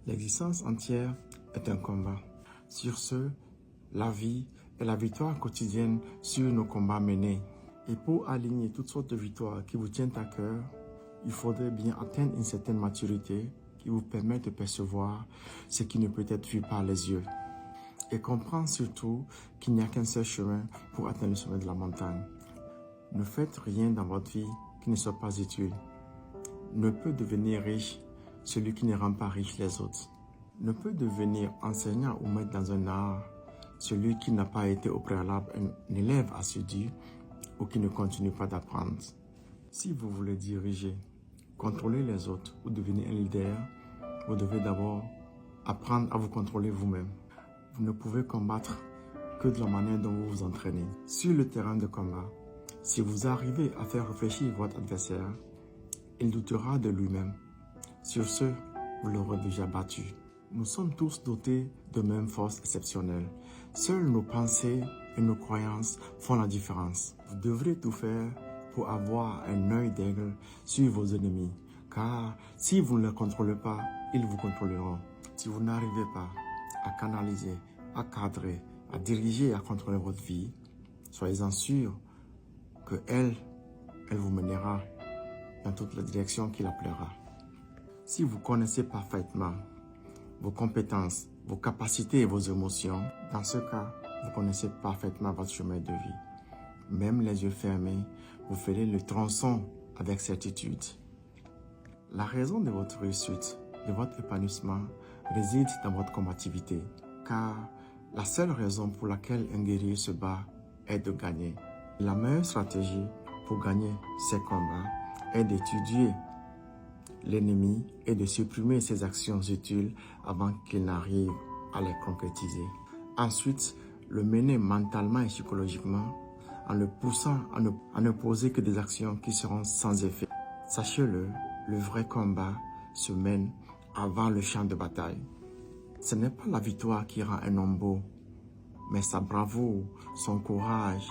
L'existence entière est un combat. Sur ce, la vie est la victoire quotidienne sur nos combats menés. Et pour aligner toutes sortes de victoires qui vous tiennent à cœur, il faudrait bien atteindre une certaine maturité qui vous permet de percevoir ce qui ne peut être vu par les yeux. Et comprendre surtout qu'il n'y a qu'un seul chemin pour atteindre le sommet de la montagne. Ne faites rien dans votre vie qui ne soit pas utile. Ne peut devenir riche celui qui ne rend pas riche les autres. Ne peut devenir enseignant ou maître dans un art celui qui n'a pas été au préalable un élève assidu ou qui ne continue pas d'apprendre. Si vous voulez diriger, contrôler les autres ou devenir un leader, vous devez d'abord apprendre à vous contrôler vous-même. Vous ne pouvez combattre que de la manière dont vous vous entraînez. Sur le terrain de combat, si vous arrivez à faire réfléchir votre adversaire, il doutera de lui-même. Sur ce, vous l'aurez déjà battu. Nous sommes tous dotés de mêmes forces exceptionnelles. Seules nos pensées et nos croyances font la différence. Vous devrez tout faire pour avoir un œil d'aigle sur vos ennemis. Car si vous ne les contrôlez pas, ils vous contrôleront. Si vous n'arrivez pas à canaliser, à cadrer, à diriger et à contrôler votre vie, soyez-en sûrs que elle vous mènera dans toute la direction qui la plaira. Si vous connaissez parfaitement vos compétences, vos capacités et vos émotions, dans ce cas, vous connaissez parfaitement votre chemin de vie. Même les yeux fermés, vous ferez le tronçon avec certitude. La raison de votre réussite, de votre épanouissement, réside dans votre combativité. Car la seule raison pour laquelle un guerrier se bat est de gagner. La meilleure stratégie pour gagner ces combats est d'étudier l'ennemi et de supprimer ses actions utiles avant qu'il n'arrive à les concrétiser. Ensuite, le mener mentalement et psychologiquement en le poussant à ne poser que des actions qui seront sans effet. Sachez-le, le vrai combat se mène avant le champ de bataille. Ce n'est pas la victoire qui rend un homme beau, mais sa bravoure, son courage.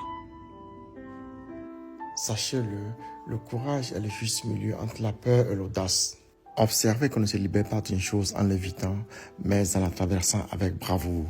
Sachez-le, le courage est le juste milieu entre la peur et l'audace. Observez qu'on ne se libère pas d'une chose en l'évitant, mais en la traversant avec bravoure.